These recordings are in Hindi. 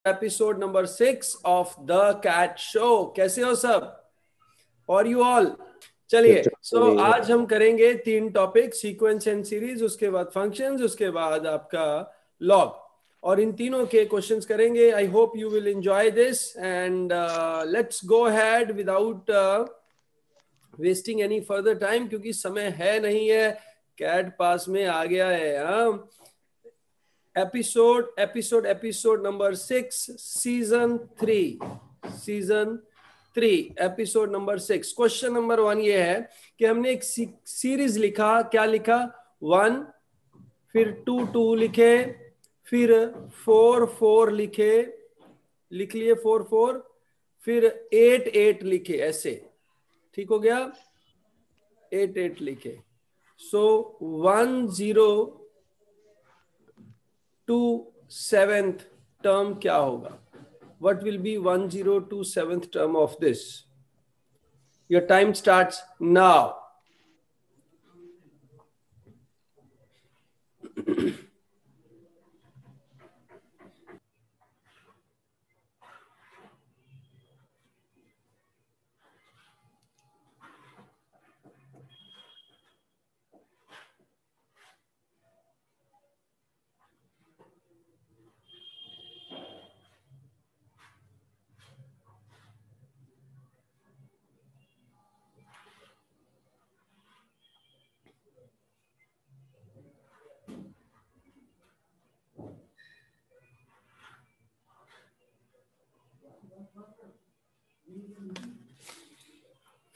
Episode number 6 of the CAT show. कैसे हो सब? और यू ऑल? चलिए, आज हम करेंगे 3 टॉपिक, सीक्वेंस एंड सीरीज, उसके बाद फंक्शंस, उसके बाद आपका लॉग, और इन तीनों के क्वेश्चंस करेंगे। आई hope you will enjoy this and let's go had without wasting any further time, क्योंकि समय है नहीं है, कैट पास में आ गया है। हाँ, episode number 6, season 3 episode number 6। Question number 1 ये है कि हमने एक सीरीज लिखा। क्या लिखा? 1, फिर 2 2 लिखे, फिर 4 4 लिख लिए 4 4, फिर 8 8 लिखे, ऐसे। ठीक हो गया? 8 8 लिखे। सो 1 0 टू 7th टर्म क्या होगा? What will be 10 to 7th term of this? Your time starts now.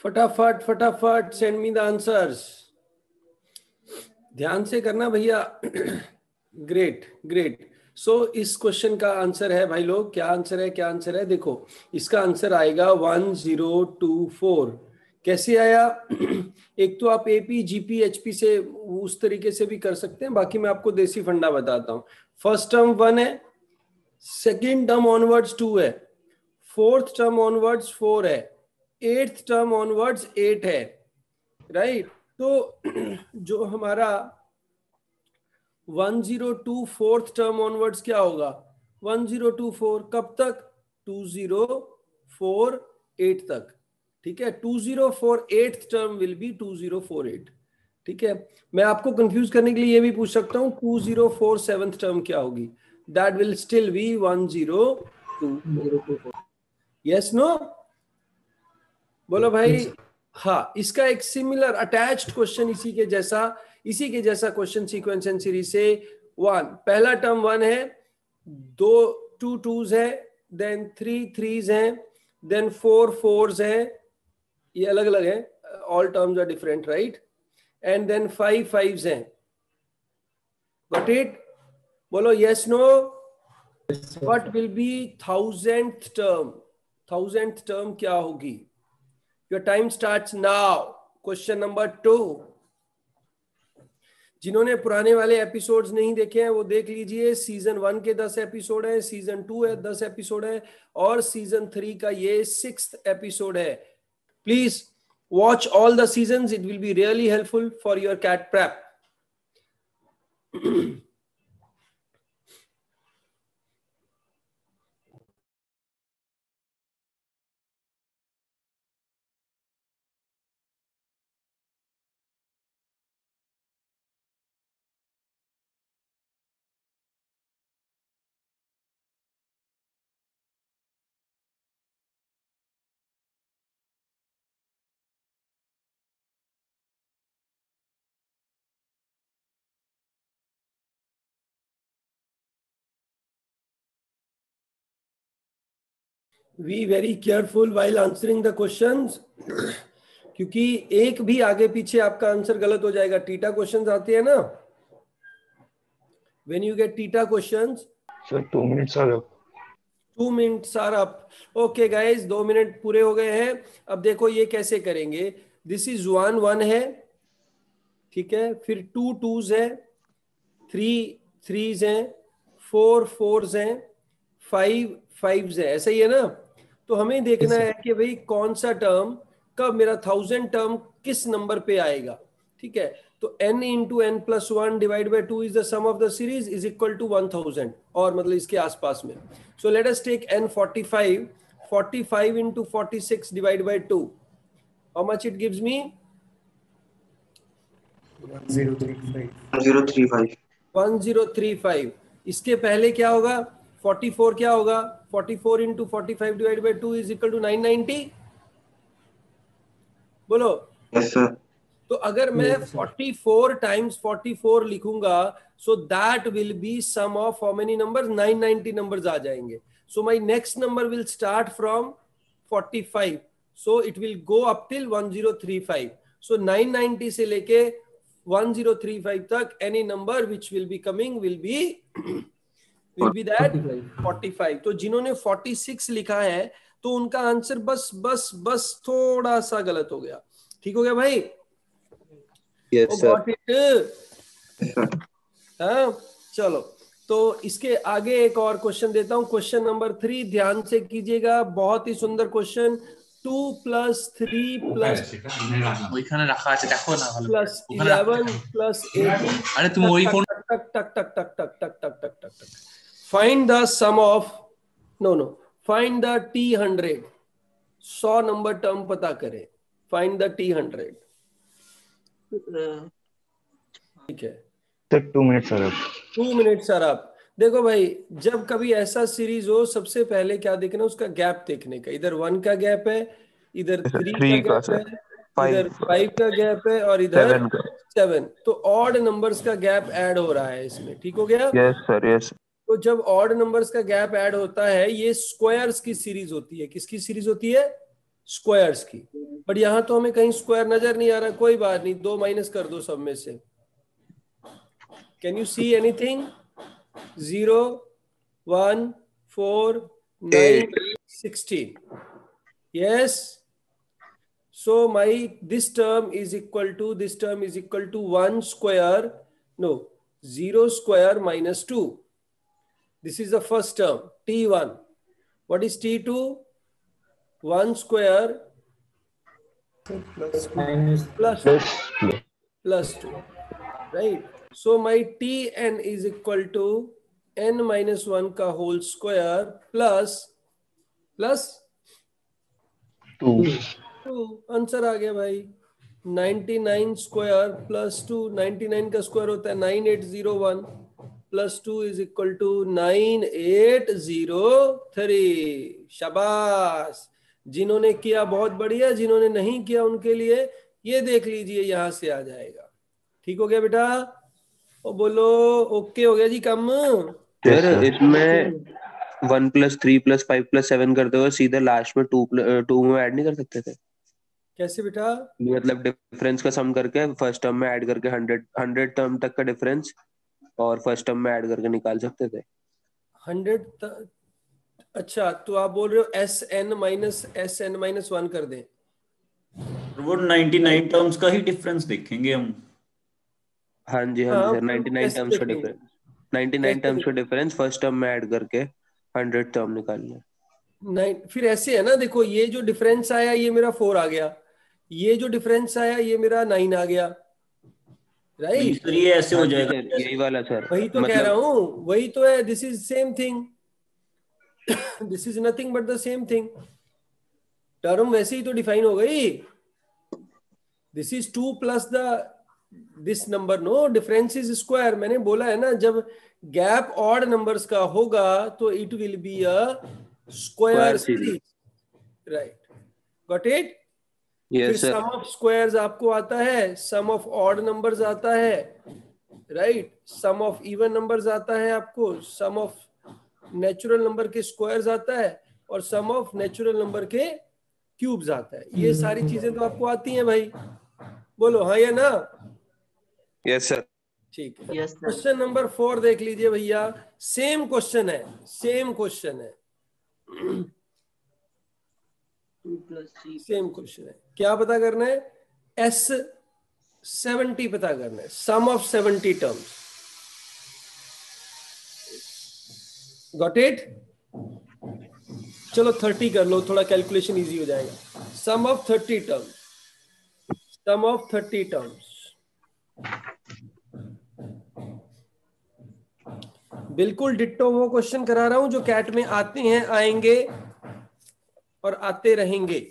फटाफट फटाफट सेंड मी द आंसर्स। ध्यान से करना भैया। Great great. सो इस क्वेश्चन का आंसर है भाई लोग, क्या आंसर है? क्या आंसर है? देखो, इसका आंसर आएगा 1024। कैसे आया? एक तो आप एपी जीपी एचपी से उस तरीके से भी कर सकते हैं, बाकी मैं आपको देसी फंडा बताता हूं। फर्स्ट टर्म 1 है, सेकेंड टर्म ऑनवर्ड्स 2 है, फोर्थ टर्म ऑनवर्ड्स 4 है, एट्थ टर्म ऑनवर्ड्स 8 है, राइट? तो जो हमारा 1024 टर्म ऑनवर्ड्स क्या होगा? 1024 कब तक? 2048 तक। ठीक है, 2048 टर्म विल बी 2048। ठीक है, मैं आपको कंफ्यूज करने के लिए ये भी पूछ सकता हूं 2047 टर्म क्या होगी? That will still be 1024। Yes no? बोलो भाई। हाँ, इसका एक सिमिलर अटैच्ड क्वेश्चन इसी के जैसा क्वेश्चन सीक्वेंस एंड सीरीज से 1, पहला टर्म 1 है, 2 2s है, देन 3 3s है, देन 4 4s है, ये अलग अलग है, all terms are different, right? And then 5 5s है। Got it? बोलो yes no? What will be 1000th term? 1000th term क्या होगी? Your time starts now. Question number 2. जिन्होंने पुराने वाले एपिसोड्स नहीं देखे हैं वो देख लीजिए। सीजन 1 के 10 एपिसोड है, सीजन 2 है 10 एपिसोड है, और सीजन 3 का ये 6th एपिसोड है। Please watch all the seasons, it will be really helpful for your CAT prep. Be very careful while answering the questions, क्योंकि एक भी आगे पीछे आपका आंसर गलत हो जाएगा। टीटा क्वेश्चंस आते हैं ना, when you get theta questions. Sir 2 minutes are up. 2 minutes are up. Okay guys, 2 minute पूरे हो गए हैं। अब देखो ये कैसे करेंगे। दिस इज 1 1 है, ठीक है, फिर 2 2s है, 3 3s हैं, 4 4s हैं, 5 5s है, ऐसा ही है ना? तो हमें देखना है कि भाई कौन सा टर्म, कब मेरा 1000 टर्म किस नंबर पे आएगा। ठीक है, तो n into n plus 1 divided by 2 is the sum of the series is equal to 1000 और मतलब इसके आसपास में. So let us take n 45. 45 into 46 divided by 2. How much it gives me? 1035. 1035. इसके पहले क्या होगा? 44 क्या होगा? 44 into 45 divided by 2 is equal to 990. बोलो. Yes sir. तो अगर मैं 44 times 44 लिखूंगा, so that will be sum of how many numbers? 990 numbers आ जाएंगे. So my next number will start from 45. So it will go up till 1035. So 990 से लेके 1035 तक any number which will be coming will be that 45. तो जिन्होंने 46 लिखा है तो उनका आंसर बस थोड़ा सा गलत हो गया. ठीक हो गया भाई? Yes sir. Got it? हाँ, चलो. तो इसके आगे एक और क्वेश्चन देता हूं. क्वेश्चन नंबर 3 ध्यान से कीजिएगा. बहुत ही सुंदर क्वेश्चन. 2 + 3 + ওইখানে রাখা আছে দেখো না ভালো plus 11 plus 18. আরে তুমি ওই ফোন टक. Find the sum of find the T100. 100 number term पता करें. Find the T100. ठीक है. Sir 2 minute sir. 2 minute sir. आप देखो भाई, जब कभी ऐसा सीरीज हो सबसे पहले क्या देखना, उसका गैप देखने का. इधर 1 का गैप है, इधर 3 का गैप है, इधर 5 का गैप है और इधर 7. तो ऑड नंबर्स का गैप ऐड हो रहा है इसमें. ठीक हो गया? Yes sir. यस. तो जब ऑड नंबर्स का गैप ऐड होता है, ये स्क्वायर्स की सीरीज होती है. किसकी सीरीज होती है? स्क्वायर्स की. बट यहां तो हमें कहीं स्क्वायर नजर नहीं आ रहा. कोई बात नहीं, 2 माइनस कर दो सब में से. Can you see anything? 0 1 4 9 16. Yes. So my this term is equal to 1 square. No, 0 square minus 2. This is the first term, T1. What is T2? 1 square plus 2. Right? So my Tn is equal to n minus 1 का whole square plus 2. आंसर आ गया भाई. 99 स्क्वायर प्लस 2. 99 का स्क्वायर होता है 9801 प्लस 2 इज इक्वल टू 9803. शाबाश. जिन्होंने किया बहुत बढ़िया, जिन्होंने नहीं किया उनके लिए ये देख लीजिए, यहां से आ जाएगा. ठीक हो गया बेटा? और बोलो ओके हो गया जी काम. सर इसमें 1 + 3 + 5 + 7 करते हुए सीधे लास्ट में 2 में ऐड नहीं कर सकते थे? कैसे बेटा? मतलब डिफरेंस का सम करके फर्स्ट टर्म में ऐड करके 100 टर्म तक का डिफरेंस और फर्स्ट टर्म में ऐड करके निकाल सकते थे. 100. अच्छा, तो आप बोल रहे हो SN - 1 कर दें. वो 99 टर्म्स का ही डिफरेंस देखेंगे हम. हाँ जी सर. 99 टर्म्स का डिफरेंस. 99 टर्म्स का डिफरेंस फर्स्ट टर्म में ऐड करके 100 टर्म निकालना. नहीं, फिर ऐसे है ना. देखो, ये जो डिफरेंस आया ये मेरा 4 आ गया. ये जो डिफरेंस आया ये मेरा 9 आ गया. राइट? सर ये ऐसे हो जाएगा. यही वाला सर. वही तो कह रहा हूँ. वही तो है. This is same thing. This is nothing but the same thing. Term वैसे ही तो डिफाइन हो गई. This is 2 plus the this number. No, difference is square. मैंने बोला है ना, जब गैप ऑड नंबर्स का होगा तो it will be a square series. Right? Got it? फिर सम ऑफ स्क्वायर्स आपको आता है, सम ऑफ ऑड नंबर्स आता है. Right? Sum of even numbers आता है आपको, सम ऑफ नेचुरल नंबर के स्क्वायर्स आता है और सम ऑफ नेचुरल नंबर के क्यूब्स आता है. ये सारी चीजें तो आपको आती हैं भाई. बोलो हाँ या ना? Yes sir. ठीक है. क्वेश्चन नंबर 4 देख लीजिए भैया. सेम क्वेश्चन है. 2 + 3 सेम क्वेश्चन है. क्या पता करना है? S70 पता करना है. सम ऑफ 70 टर्म्स. Got it? चलो 30 कर लो, थोड़ा कैलकुलेशन इजी हो जाएगा. सम ऑफ 30 टर्म्स. बिल्कुल डिट्टो वो क्वेश्चन करा रहा हूं जो कैट में आते हैं, आएंगे और आते रहेंगे।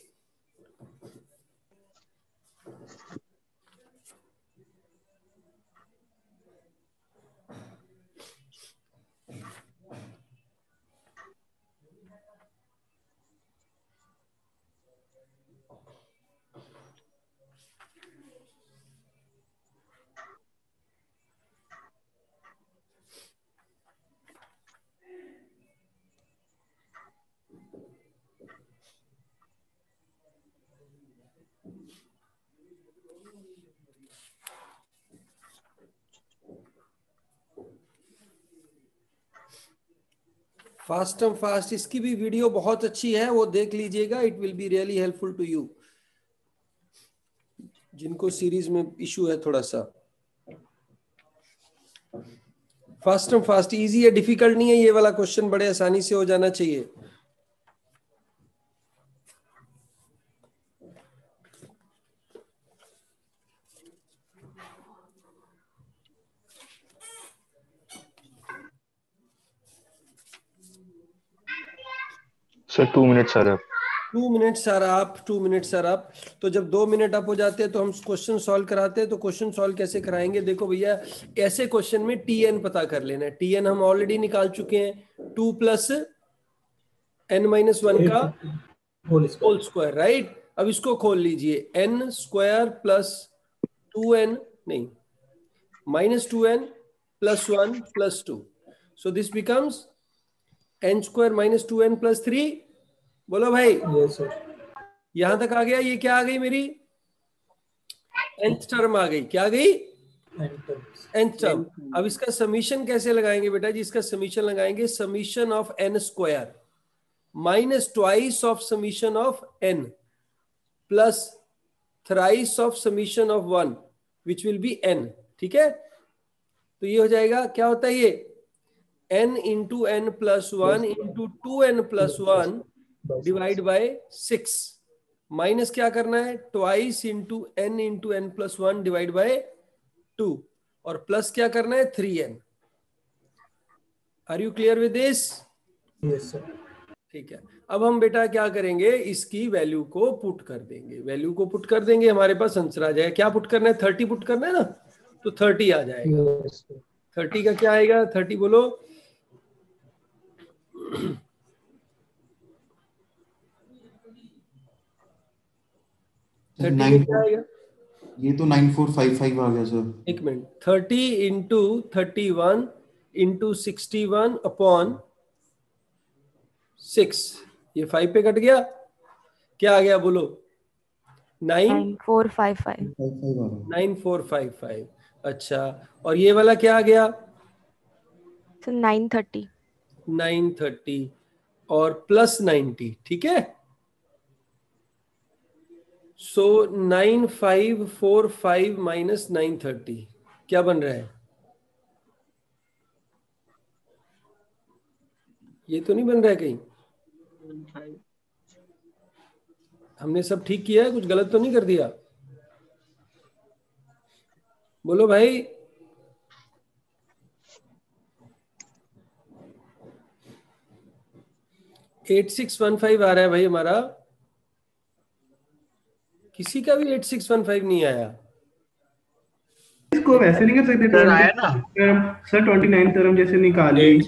फास्ट एंड फास्ट, इसकी भी वीडियो बहुत अच्छी है, वो देख लीजिएगा, it will be really helpful to you, जिनको सीरीज में इशू है थोड़ा सा। फास्ट एंड फास्ट इजी है, डिफिकल्ट नहीं है ये वाला क्वेश्चन, बड़े आसानी से हो जाना चाहिए। Sir 2 minutes sir. 2 minutes sir आप, 2 मिनट्स सर आप। तो जब 2 मिनट अप हो जाते हैं तो हम क्वेश्चन सॉल्व कराते हैं। तो क्वेश्चन सॉल्व कैसे कराएंगे, देखो भैया, ऐसे क्वेश्चन में टीएन पता कर लेना है। टीएन हम ऑलरेडी निकाल चुके हैं, 2 + n-1 का होल स्क्वायर, राइट। अब इसको खोल लीजिए, n² + 2n, नहीं, -2n + 1 + 2, so this becomes n² - 2n + 3। बोलो भाई। Yes sir. यहां तक आ गया, ये क्या आ गई मेरी, nth टर्म आ गई। क्या आ गई, nth टर्म। अब इसका समीशन कैसे लगाएंगे बेटा जी, इसका समीशन लगाएंगे summation of n² -2 of summation of n plus thrice of summation of 1 which will be n, ठीक है। तो ये हो जाएगा, क्या होता है ये, n × n + 1 × 2n + 1 divide by 6, minus क्या करना है, 2 × n × n + 1 डिवाइड बाय 2, और प्लस क्या करना है, 3n। Are you clear with this? Yes sir. ठीक है। अब हम बेटा क्या करेंगे, इसकी वैल्यू को पुट कर देंगे। वैल्यू को पुट कर देंगे, हमारे पास आंसर आ जाएगा। क्या पुट करना है, 30 पुट करना है ना, तो 30 आ जाएगा। 30 का क्या आएगा, 30 बोलो, ये तो 9455 आ गया सर। एक मिनट, 30 × 31 × 61 अपॉन 6, ये 5 पे कट गया, क्या आ गया बोलो, 9455। 9455। अच्छा, और ये वाला क्या आ गया, 930। 930 और प्लस 90, ठीक है। सो 9545 - 930 क्या बन रहा है, ये तो नहीं बन रहा है कहीं, हमने सब ठीक किया है, कुछ गलत तो नहीं कर दिया, बोलो भाई। $8615 आ रहा है भाई हमारा, किसी का भी 8615 नहीं आया। इसको वैसे नहीं कर सकते सर आया ना सर, 29 टर्म जैसे निकाली,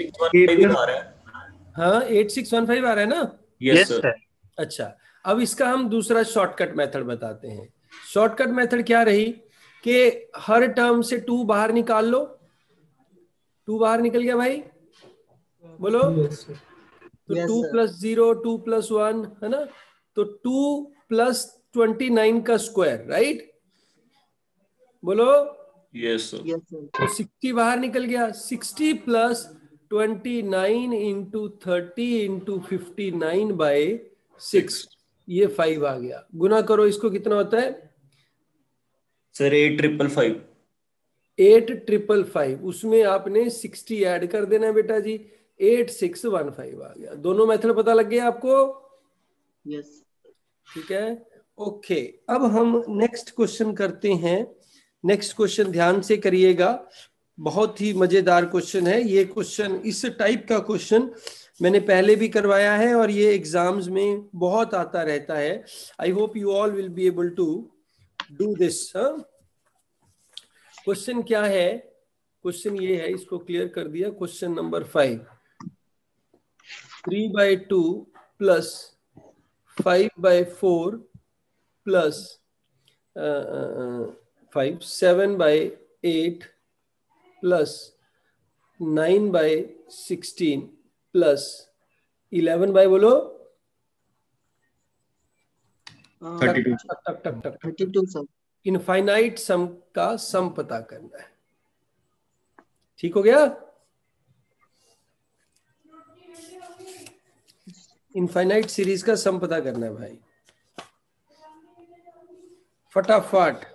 हाँ 8615 आ रहा है ना। Yes sir. अच्छा, अब इसका हम दूसरा शॉर्टकट मेथड बताते हैं। शॉर्टकट मेथड क्या रही कि हर टर्म से 2 बाहर निकाल लो, 2 बाहर निकल गया भाई, बोलो। तो 2 + 0 2 + 1 है ना, तो 2 + 29 का स्क्वायर, राइट, बोलो। Yes sir. तो 60 बाहर निकल गया, 60 + 29 × 30 × 59/6, ये 5 आ गया। गुना करो इसको, कितना होता है सर, 8555। 8555, उसमें आपने 60 ऐड कर देना है बेटा जी, 8615 आ गया। दोनों मेथड पता लग गया आपको? यस। ठीक है, ओके। अब हम नेक्स्ट क्वेश्चन करते हैं। नेक्स्ट क्वेश्चन ध्यान से करिएगा, बहुत ही मजेदार क्वेश्चन है ये क्वेश्चन। इस टाइप का क्वेश्चन मैंने पहले भी करवाया है और ये एग्जाम्स में बहुत आता रहता है। I hope you all will be able to do this. Question क्या है? क्वेश्चन ये है, इसको क्लियर कर दिया। Question number 5, 3/2 plus 5/4 plus 5, 7/8 plus 9/16 plus 11 by बोलो 32 32 सर। इनफाइनाइट सम का सम पता करना है। ठीक हो गया? इनफाइनाइट सीरीज का सम पता करना है भाई, फटाफट।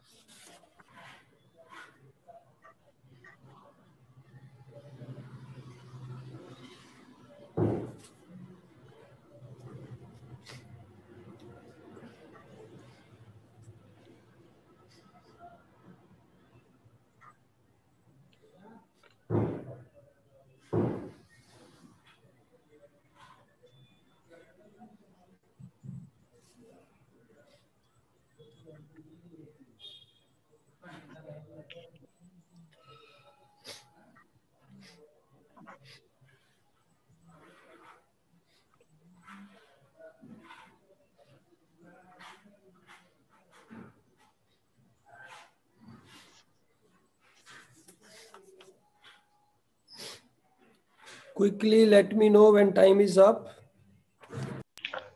Quickly let me know when time is up.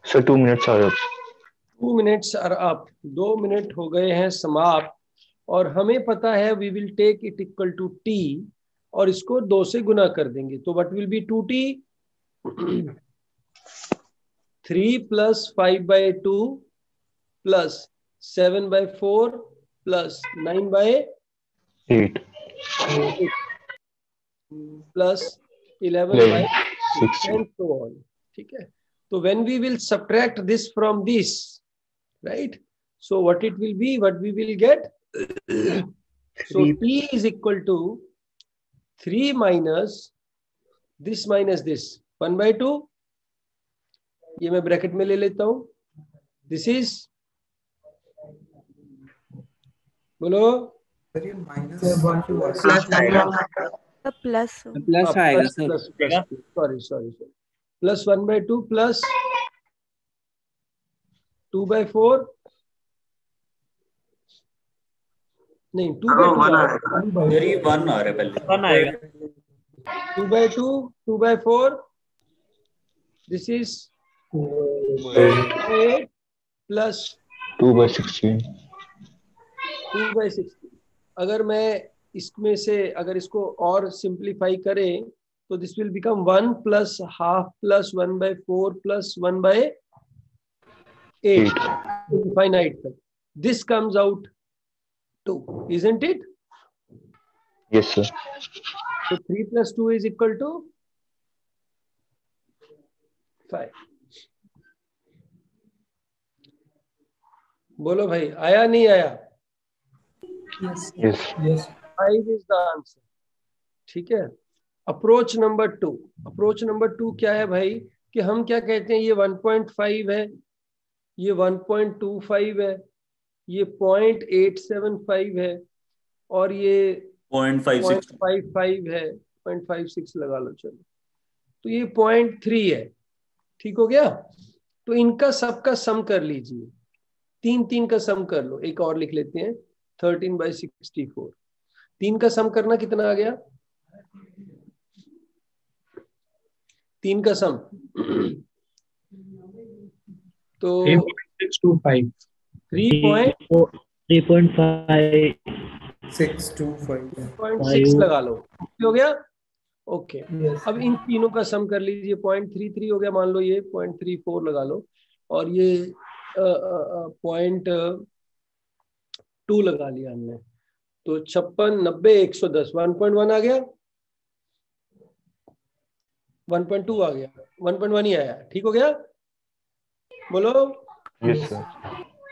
Sir, 2 minutes are up. 2 minutes are up. 2 minute हो गए हैं समाप्त। और हमें पता है we will take it equal to t और इसको 2 से गुना कर देंगे। तो what will be 2t? 3 plus 5/2 plus 7/4 plus 9/8 plus 11/6 and so on. ठीक है? So when we will subtract this from this, right? So what it will be? What we will get? So t is equal to 3 minus this 1/2. ये मैं ब्रैकेट में ले लेता हूं। This is बोलो प्लस आएगा सर। सॉरी प्लस 1/2 प्लस 2/4 नहीं 2/2 मेरी 1 आ रहा है पहले 1 आएगा। 2/2 2/4 दिस इज 8 प्लस 2/16 2/16। अगर मैं इसमें से अगर इसको और सिंप्लीफाई करें तो this will become 1 plus half plus 1/4 plus 1/8 infinite तक। This comes out 2, isn't it? Yes, sir. So 3 plus 2 is equal to 5. बोलो भाई, आया नहीं आया? Yes. 5 is the answer. ठीक है। Approach number 2। अप्रोच नंबर 2 क्या है भाई कि हम क्या कहते हैं, ये 1.5 है, ये 1.25 है, ये 0.875 है और ये 0.55 है, 0.56 लगा लो चलो, तो ये 0.3 है। ठीक हो गया? तो इनका सबका सम कर लीजिए, 3 का सम कर लो। एक और लिख लेते हैं 13/64। 3 का सम करना कितना आ गया? 3 का सम तो 3.625 3.625 लगा लो। हो गया? ओके। अब इन तीनों का सम कर लीजिए। 0.33 हो गया, मान लो ये 0.34 लगा लो और ये 0.2 लगा लिया हमने, तो 56, 90, 110, 1.1 आ गया, 1.2 आ गया, 1.1 ही आया। ठीक हो गया? बोलो Yes, sir.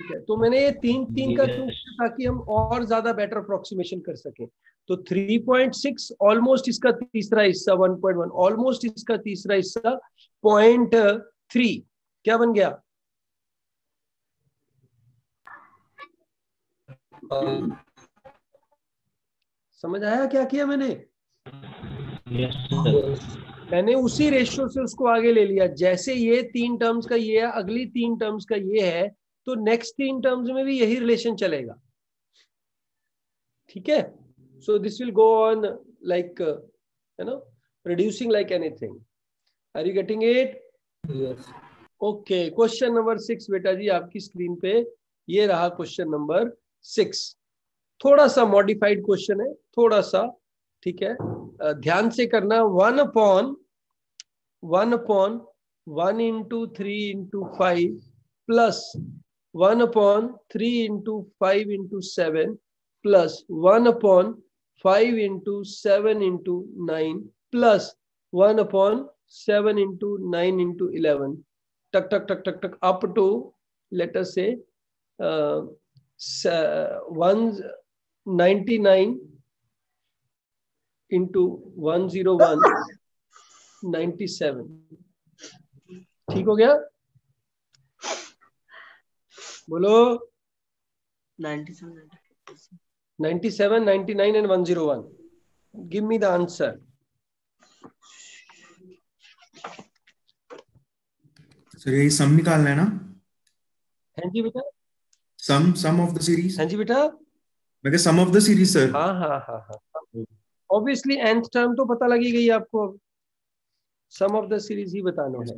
ठीक है, तो मैंने ये 3 का क्यों किया, ताकि हम और ज्यादा बेटर अप्रोक्सीमेशन कर सकें। तो 3.6 ऑलमोस्ट इसका तीसरा हिस्सा, 1.1 ऑलमोस्ट इसका तीसरा हिस्सा, 0.3 क्या बन गया? समझ आया क्या किया मैंने? मैंने उसी रेशियो से उसको आगे ले लिया। जैसे ये 3 टर्म्स का ये है, अगली 3 टर्म्स का ये है, तो नेक्स्ट 3 टर्म्स में भी यही रिलेशन चलेगा। ठीक है, सो this will go on like reducing like anything. Are you getting it? Yes. Okay, question number 6 बेटा जी आपकी स्क्रीन पे ये रहा क्वेश्चन नंबर 6। थोड़ा सा मॉडिफाइड क्वेश्चन है, थोड़ा सा, ठीक है, ध्यान से करना। 1/1 into 3 into 5 plus 1/3 into 5 into 7 plus 1/5 into 7 into 9 plus 1/7 into 9 into 11, tuck tuck tuck tuck tuck up to, let us say, 199 into 101, 97। ठीक हो गया? बोलो। 97, 97, 99 and 101. Give me the answer. Sir यही सम निकालना है ना? हाँ जी बेटा। सम ऑफ द सीरीज। हाँ जी बेटा। मैं सम ऑफ द सीरीज सर। हाँ हाँ हाँ हाँ, ऑब्वियसली nth टर्म तो पता लगी गई आपको, अब सम ऑफ द सीरीज ही बताना है।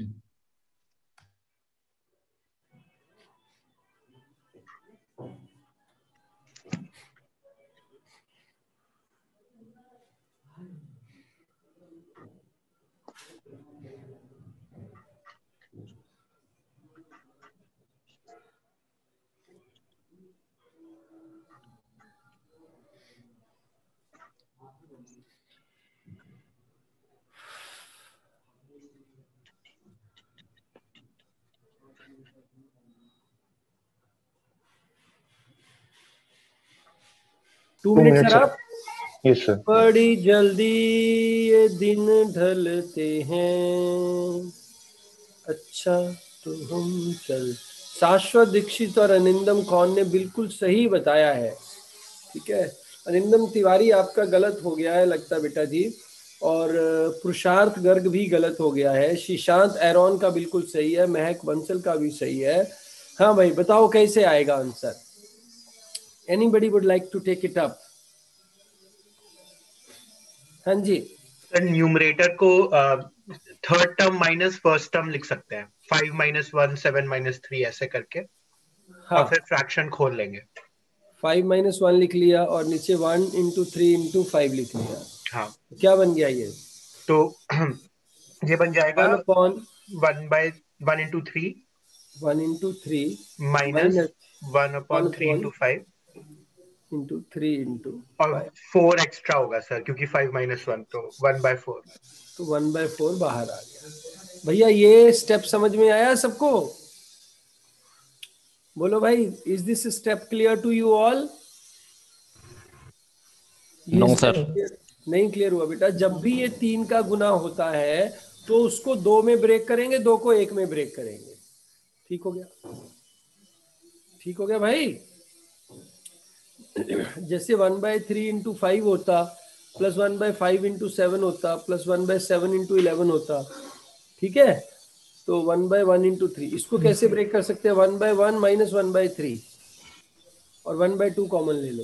टू मिनट सर आप। Yes sir. बड़ी जल्दी ये दिन ढलते हैं, अच्छा तो हम चल। शाश्वत दीक्षित और अनिंदम कौन ने बिल्कुल सही बताया है। ठीक है, अनिंदम तिवारी आपका गलत हो गया है लगता बेटा जी, और पुरुषार्थ गर्ग भी गलत हो गया है। शीशांत एरोन का बिल्कुल सही है, महक बंसल का भी सही है। हाँ भाई बताओ कैसे आएगा answer. Anybody would like to take it up? हाँ जी सर, न्यूमरेटर को third term minus first term लिख सकते हैं, 5 - 1 7 - 3 ऐसे करके। हाँ, और फिर फ्रैक्शन खोल लेंगे। 5 - 1 लिख लिया और नीचे 1 × 3 × 5 लिख लिया। हाँ, क्या बन गया ये? तो ये बन जाएगा 1/1 × 3 माइनस 1/3 × 5 × 3 × और 4 एक्स्ट्रा होगा सर, क्योंकि 5 - 1 तो 1/4। तो 1/4 बाहर आ गया। भैया ये स्टेप समझ में आया सबको? बोलो भाई, is this step clear to you all? No sir. नहीं क्लियर हुआ बेटा। जब भी ये 3 का गुना होता है तो उसको 2 में ब्रेक करेंगे, 2 को 1 में ब्रेक करेंगे। ठीक हो गया? ठीक हो गया भाई? जैसे 1/3 × 5 होता, प्लस 1/5 × 7 होता, प्लस 1/7 × 11 होता। ठीक है, तो 1/1 × 3 इसको कैसे ब्रेक कर सकते हैं? 1/1 - 1/3 और 1/2 कॉमन ले लो,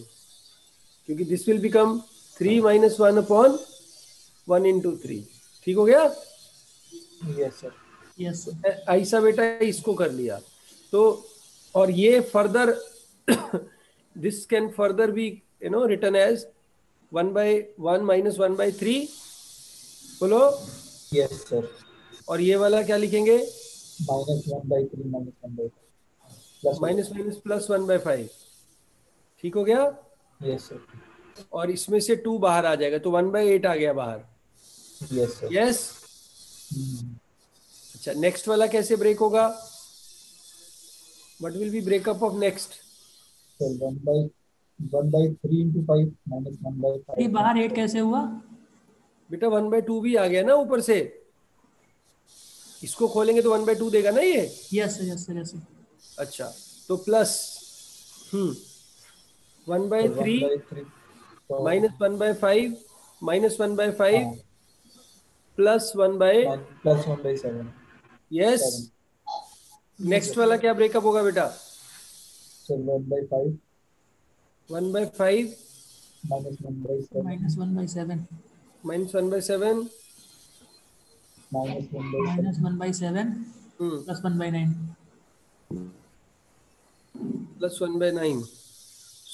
क्योंकि दिस विल बिकम 3 - 1/1 × 3। ठीक हो गया? Yes sir. Yes sir. ऐसा बेटा इसको कर लिया तो, और ये further this can further be written as 1/1 - 1/3। बोलो। Yes sir. और ये वाला क्या लिखेंगे? -1/3 - 1/5 माइनस माइनस प्लस 1/5। ठीक हो गया? Yes sir. और इसमें से 2 बाहर आ जाएगा, तो 1/8 आ गया बाहर। Yes sir. यस। अच्छा, नेक्स्ट वाला कैसे ब्रेक होगा? What will be breakup of next? So 1/3 into 5 minus 1/5. ये बाहर 8 कैसे हुआ? बेटा 1/2 भी आ गया ना ऊपर से, इसको खोलेंगे तो 1/2 देगा ना ये। Yes sir, yes sir, yes sir. अच्छा, तो plus 1/3 minus 1/5 minus 1/5 plus 1/7। Yes. Next वाला क्या ब्रेकअप होगा बेटा? So 1/5 1/5 minus 1/7 minus 1/7 minus 1/7 minus 1/7 minus 1/7 plus 1/9 plus 1/9.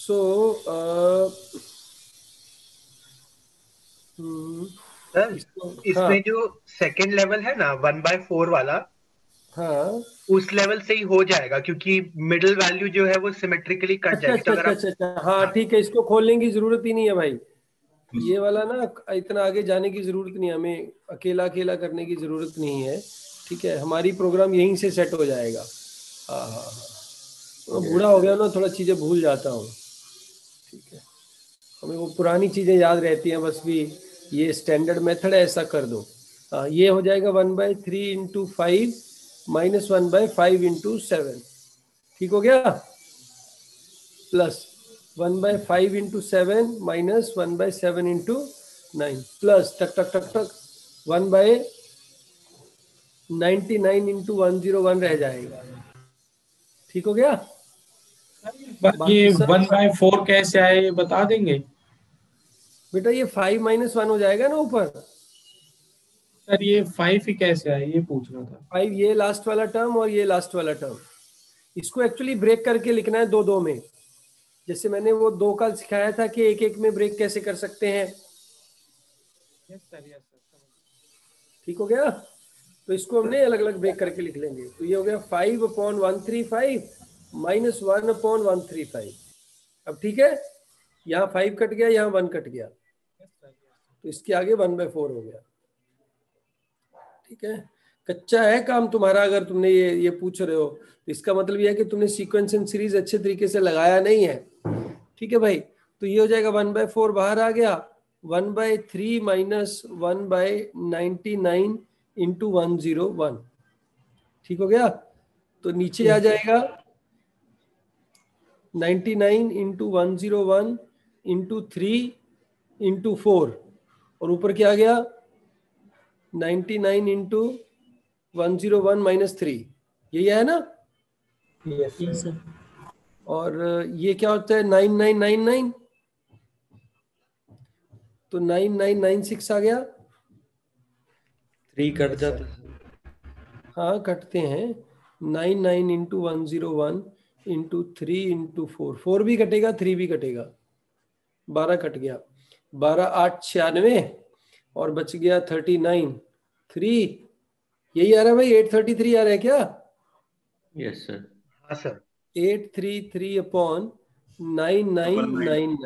So sir इसमें जो सेकंड लेवल है ना 1/4 वाला, हाँ उस लेवल से ही हो जाएगा क्योंकि मिडिल वैल्यू जो है वो सिमेट्रिकली कट अच्छा जाएगी। तो अच्छा अगर अच्छा अच्छा, हाँ ठीक है, इसको खोलने की जरूरत ही नहीं है भाई। ये वाला ना इतना आगे जाने की जरूरत नहीं है, हमें अकेला अकेला करने की जरूरत नहीं है। ठीक है, हमारी प्रोग्राम यहीं से सेट हो जाएगा। हाँ हाँ हाँ, बूढ़ा हो गया ना, थोड़ा चीजें भूल जाता हूँ। ठीक है, हमें वो पुरानी चीजें याद रहती हैं बस। भी ये स्टैंडर्ड मेथड है, ऐसा कर दो। हाँ, ये हो जाएगा 1/3 into 5 माइनस 1/5 into 7। ठीक हो गया? Plus 1/5 into 7 minus 1/7 into 9 plus टक टक टक टक 1/99 into 101 रह जाएगा। ठीक हो गया? ये 1/4 कैसे आए ये बता देंगे बेटा? ये 5 - 1 हो जाएगा ना ऊपर। सर ये 5 ही कैसे आए ये पूछना था। 5 ये लास्ट वाला टर्म और ये लास्ट वाला टर्म, इसको एक्चुअली ब्रेक करके लिखना है 2-2 में। जैसे मैंने वो 2 का सिखाया था कि 1-1 में ब्रेक कैसे कर सकते हैं। Yes sir, yes sir. ठीक हो गया? तो इसको हमने अलग अलग ब्रेक करके लिख लेंगे। तो ये हो गया 5/135 माइनस 1/135। अब ठीक है, यहाँ 5 कट गया, यहाँ 1 कट गया, तो इसके आगे 1/4 हो गया। ठीक है, कच्चा है काम तुम्हारा। अगर तुमने ये पूछ रहे हो तो इसका मतलब ये है कि तुमने सीक्वेंस एंड सीरीज अच्छे तरीके से लगाया नहीं है। ठीक है भाई, तो ये हो जाएगा 1/4 बाहर आ गया, 1/3 माइनस 1/99 into 101। ठीक हो गया? तो नीचे आ जाएगा 99 into 101 into 3 into 4, और ऊपर क्या आ गया 99 into 101 minus 3। यही है ना? Yes sir। और ये क्या होता है 9999, तो 9996 आ गया। 3 कट जाता। हाँ कटते हैं। 99 into 101 into 3 into 4, 4 भी कटेगा 3 भी कटेगा, 12 कट गया। 12 8 96 और बच गया 39 3। यही आ रहा है भाई, 833 आ रहा है क्या? Yes sir. हाँ सर। 833/9999।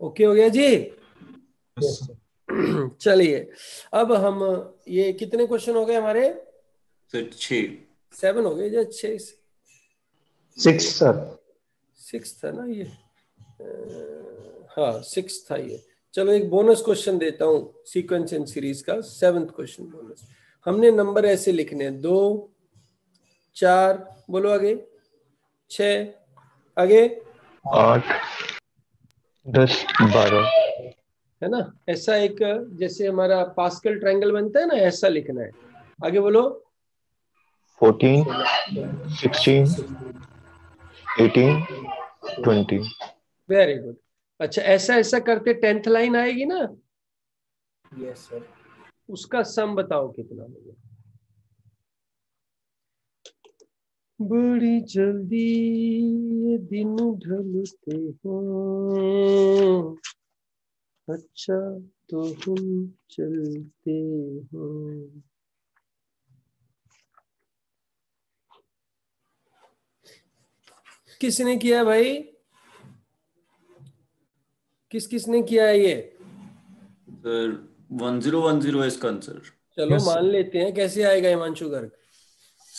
ओके हो गया जी? चलिए, अब हम ये कितने क्वेश्चन हो गए हमारे? सर 6 7 हो गए, 6 6 सर। 6 था ना ये? हाँ 6 था ये। चलो एक बोनस क्वेश्चन देता हूँ सीक्वेंस एंड सीरीज का, 7th क्वेश्चन बोनस। हमने नंबर ऐसे लिखने हैं 2 4, बोलो आगे 6, आगे 8 10 12, है ना? ऐसा एक जैसे हमारा पास्कल ट्रायंगल बनता है ना, ऐसा लिखना है। आगे बोलो 14 16 18 20। Very good. अच्छा, ऐसा ऐसा करते 10th लाइन आएगी ना? Yes sir. उसका सम बताओ कितना होगा? बड़ी जल्दी ये दिन ढलते हो, अच्छा तो हम चलते हो। किसने किया भाई? किसने किया है ये? सर 1010 इसका आंसर। चलो मान लेते हैं। कैसे आएगा हिमांशु गर्ग?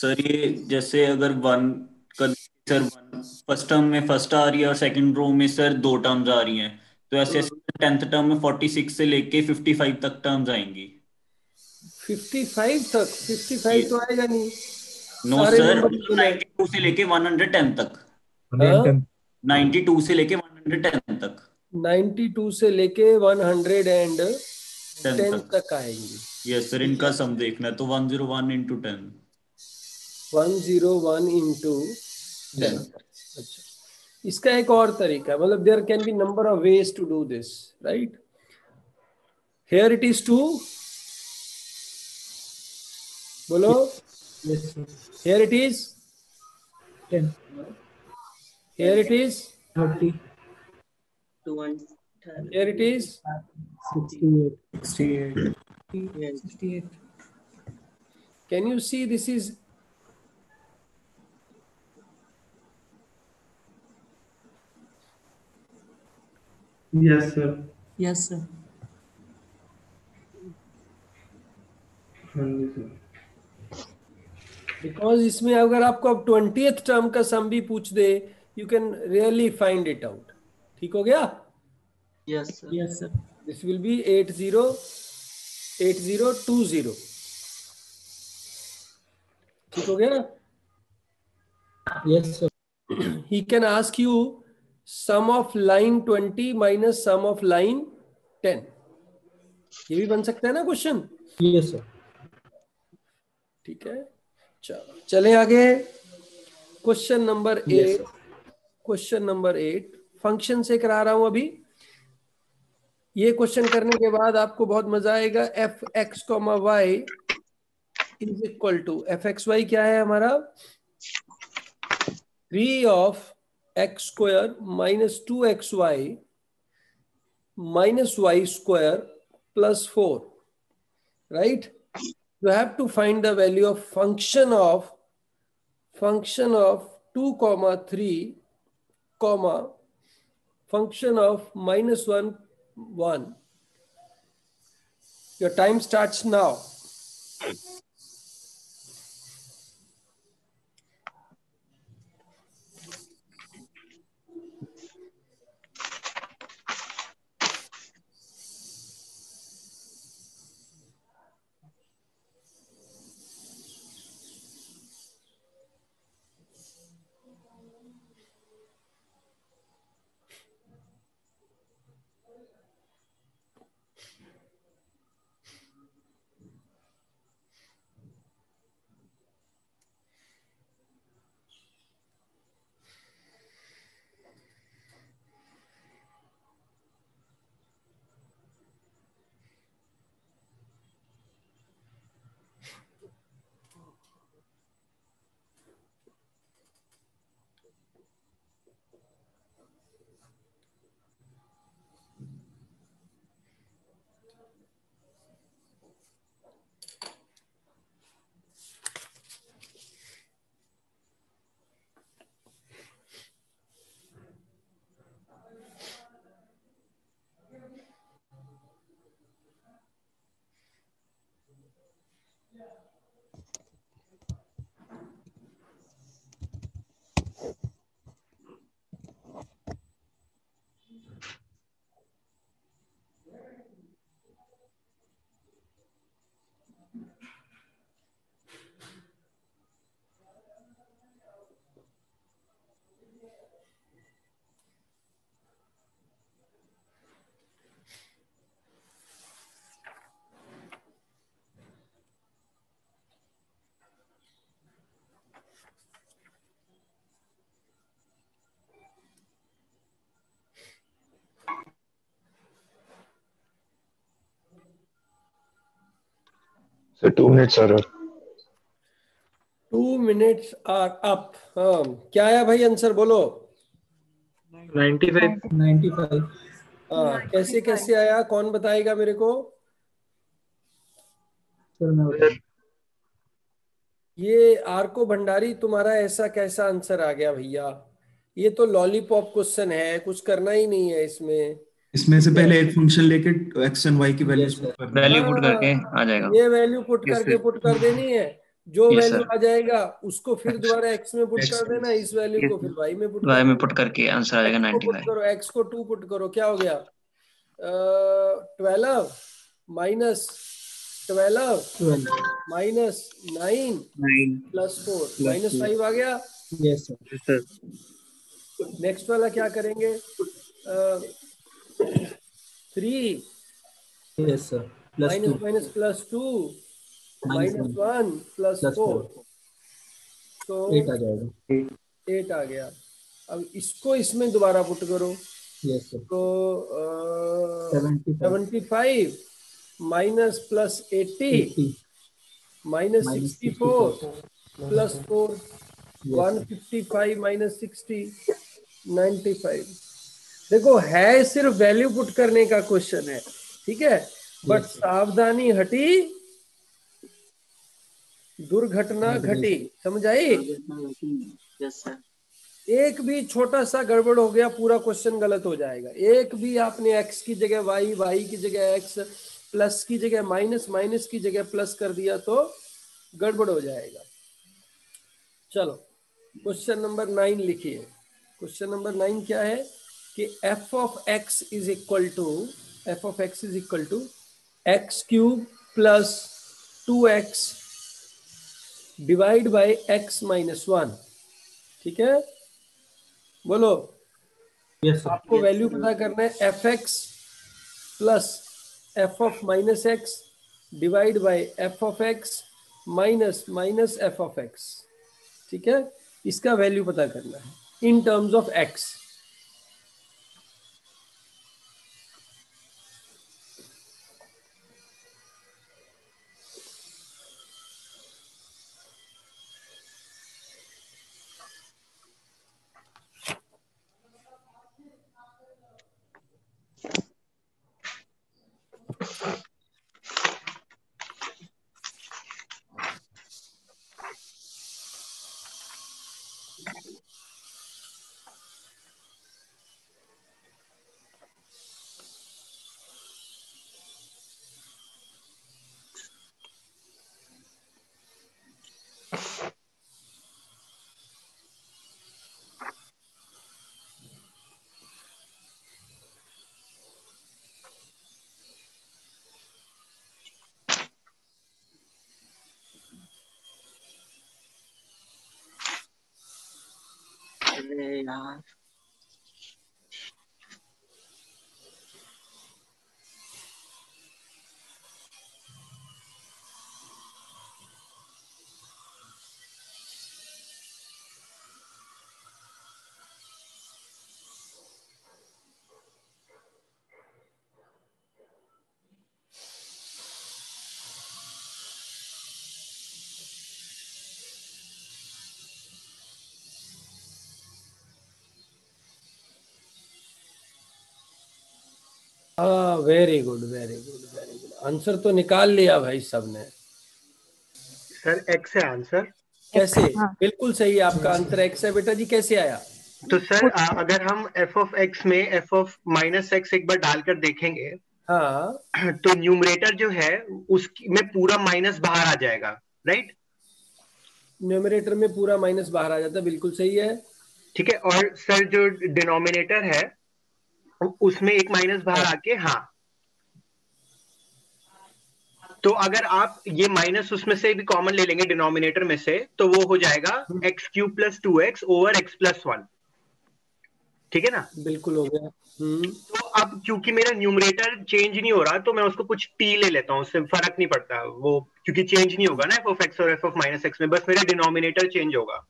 सर ये जैसे अगर वन कर सर वन फर्स्ट टर्म में फर्स्ट आ रही है और सेकंड रो में सर दो टर्म्स आ रही हैं, तो ऐसे 10th टर्म में 46 से लेके 55 तक टर्म्स आएंगी। 55 तक? 55 तो आएगा नहीं। नो सारे सर, नंबर बोले। 92 से लेके 110 तक। हाँ? 92 से लेके 110 तक। 92 से लेके 110 तक आएंगी। यस सर, इनका सम देखना है तो 101 into 10। 101 into 10। अच्छा, इसका एक और तरीका, मतलब there can be number of ways to do this, right? Here it is 2, बोलो। Here it is 10, here it is 30, here it is 68. Can you see this is Yes, sir. Yes, sir. हाँ जी सर। because इसमें अगर आपको अब 20th टर्म का सम भी पूछ दे, you can really find it out। ठीक हो गया? Yes, sir. Yes, sir. This will be 8020। ठीक हो गया? Yes, sir. He can ask you sum of line 20 minus sum of line 10। ये भी बन सकता है ना क्वेश्चन? Yes, sir. ठीक है, चलो चले आगे। Question number 8। Question number 8 function से करा रहा हूं अभी। ये क्वेश्चन करने के बाद आपको बहुत मजा आएगा। F x comma y is equal to, f x y क्या है हमारा? 3 of x square minus 2xy minus y square plus 4, right? You have to find the value of function of 2 comma 3 comma function of -1 1। Your time starts now। So 2 minutes are up। 2 minutes are up। हाँ, क्या आया भाई आंसर बोलो? 95। हाँ, कैसे कैसे आया, कौन बताएगा मेरे को? Sir, मैं बता- ये आरको भंडारी, तुम्हारा ऐसा कैसा आंसर आ गया भैया? ये तो लॉलीपॉप क्वेश्चन है, कुछ करना ही नहीं है इसमें। इसमें से पहले एक फंक्शन लेके एक्स एंड वाई की वैल्यूज पुट करना है। वैल्यू पुट करके आ जाएगा। ये वैल्यू पुट करके पुट कर देनी है। जो Yes, वैल्यू sir. आ जाएगा उसको फिर दोबारा x में पुट कर देना, इस वैल्यू को फिर y में पुट y कर में पुट करके आंसर आ जाएगा x को पुट 95. करो, x को 2 पुट करो, क्या हो गया 12 माइनस 12 माइनस 9 प्लस 4 माइनस 5 आ गया। Yes sir. नेक्स्ट वाला क्या करेंगे 3 yes sir, plus minus 2 minus plus 2 minus 1 plus 4 तो 8 आ जाएगा। 8 आ गया। अब इसको इसमें दोबारा पुट करो, यस सर। तो 75 75 minus plus 80 minus 64 plus 4 155 minus 60 95। देखो है सिर्फ वैल्यू पुट करने का क्वेश्चन है, ठीक है, बट सावधानी हटी दुर्घटना घटी, समझ आई? Yes sir. एक भी छोटा सा गड़बड़ हो गया पूरा क्वेश्चन गलत हो जाएगा। एक भी आपने x की जगह y, y की जगह x, प्लस की जगह माइनस, माइनस की जगह प्लस कर दिया तो गड़बड़ हो जाएगा। चलो क्वेश्चन नंबर 9 लिखिए। क्वेश्चन नंबर 9 क्या है कि f of x is equal to x cube plus 2x divide by x minus 1, ठीक है, बोलो। Yes sir. आपको वैल्यू पता करना है F x plus f of minus x divide by F of x minus minus F of x, ठीक है, इसका वैल्यू पता करना है इन टर्म्स ऑफ एक्स। अरे यार, हाँ very good very good very good, answer तो निकाल लिया भाई सबने। सर एक्स है आंसर। कैसे? बिल्कुल सही, आपका आंसर एक्स है बेटा जी। कैसे आया? तो सर अगर हम एफ ऑफ एक्स में एफ ऑफ माइनस एक्स एक बार डालकर देखेंगे, हाँ, तो न्यूमरेटर जो है उसमें पूरा माइनस बाहर आ जाएगा, राइट? न्यूमरेटर में पूरा माइनस बाहर आ जाता है, बिल्कुल सही है, ठीक है। और सर जो डिनोमिनेटर है उसमें एक माइनस बाहर आके, हाँ, तो अगर आप ये माइनस उसमें से भी कॉमन ले लेंगे डिनोमिनेटर में से, तो वो हो जाएगा x cube plus 2x over x plus 1, ठीक है ना? बिल्कुल हो गया। तो अब क्योंकि मेरा न्यूमरेटर चेंज नहीं हो रहा, तो मैं उसको कुछ टी ले लेता हूँ, उससे फर्क नहीं पड़ता वो, क्योंकि चेंज नहीं होगा ना एफ ऑफ एक्स और एफ ऑफ माइनस एक्स में, बस मेरा डिनोमिनेटर चेंज होगा।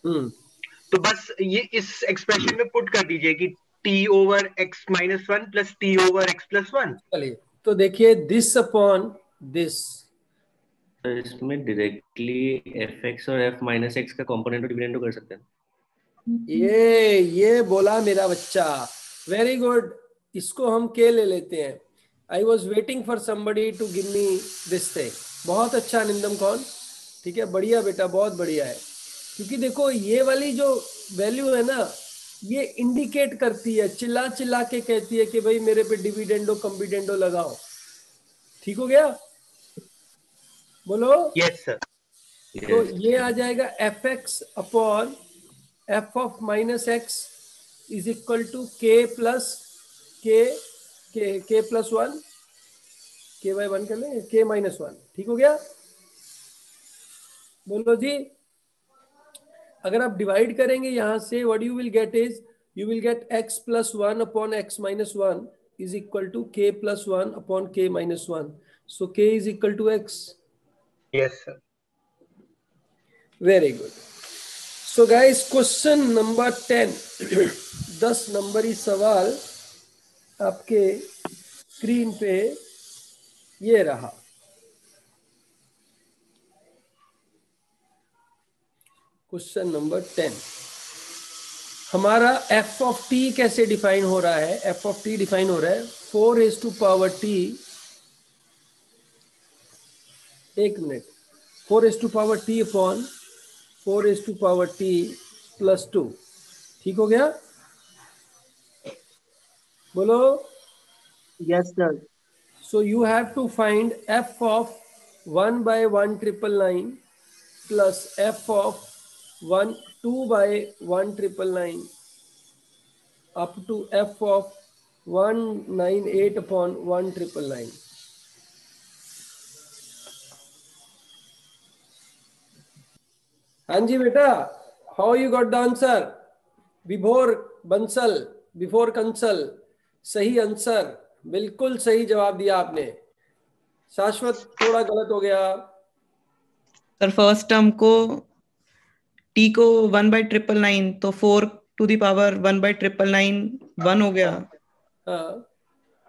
तो बस ये इस एक्सप्रेशन में पुट कर दीजिए कि T over x minus 1 plus T over x plus 1। चलिए तो देखिए दिस अपॉन दिस, तो इसमें डायरेक्टली एफ एक्स और एफ माइनस एक्स का कॉम्पोनेंट डिविडेंड कर सकते हैं। ये बोला मेरा बच्चा, वेरी गुड। इसको हम के ले लेते हैं। I was waiting for somebody to give me this thing. बहुत अच्छा निंदम कौन, ठीक है, बढ़िया बेटा, बहुत बढ़िया है। क्योंकि देखो ये वाली जो वैल्यू है ना, ये इंडिकेट करती है, चिल्ला चिल्ला के कहती है कि भाई मेरे पे डिविडेंडो कम्बिडेंडो लगाओ। ठीक हो गया? बोलो यस सर। तो ये आ जाएगा f x upon f of minus x is equal to k plus k plus one, k by one कर ले, के माइनस वन। ठीक हो गया? बोलो जी। अगर आप डिवाइड करेंगे यहां से, what you will get is, you will get x plus one upon x minus one is equal to k plus one upon k minus one. So k is equal to x। Yes sir. Very good. So guys, question number 10, 10 नंबरी सवाल आपके स्क्रीन पे ये रहा। क्वेश्चन नंबर 10, हमारा एफ ऑफ टी कैसे डिफाइन हो रहा है? एफ ऑफ टी डिफाइन हो रहा है 4 raised to power t, एक मिनट, 4 raised to power t upon 4 raised to power t plus 2। ठीक हो गया? बोलो। Yes sir. So you have to find f of 1/1999 plus f of 2/1999 up to f of 198 upon 1999। हाँ जी बेटा, how you got the answer? विभोर बंसल, बिफोर कंसल, सही आंसर, बिल्कुल सही जवाब दिया आपने। शाश्वत थोड़ा गलत हो गया सर। फर्स्ट टर्म को t को 1/999, तो 4 to the power 1/999 1 हो गया। हाँ।